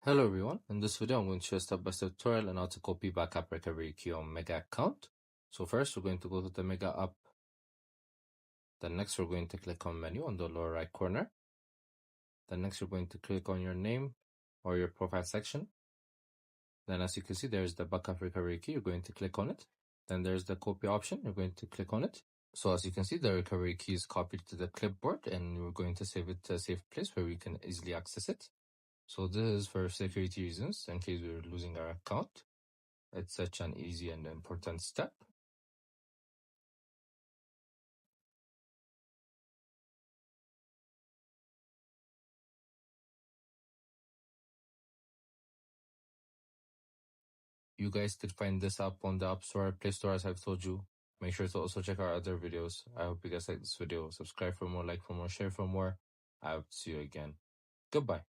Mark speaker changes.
Speaker 1: Hello everyone, in this video I'm going to show a step-by-step tutorial on how to copy backup recovery key on Mega account. So first we're going to go to the Mega app. Then next we're going to click on menu on the lower right corner. Then next you're going to click on your name or your profile section. Then as you can see there's the backup recovery key, you're going to click on it. Then there's the copy option, you're going to click on it. So as you can see the recovery key is copied to the clipboard and we're going to save it to a safe place where we can easily access it. So this is for security reasons in case we're losing our account. It's such an easy and important step. You guys could find this app on the App Store, Play Store as I've told you. Make sure to also check our other videos. I hope you guys like this video. Subscribe for more, like for more, share for more. I hope to see you again. Goodbye.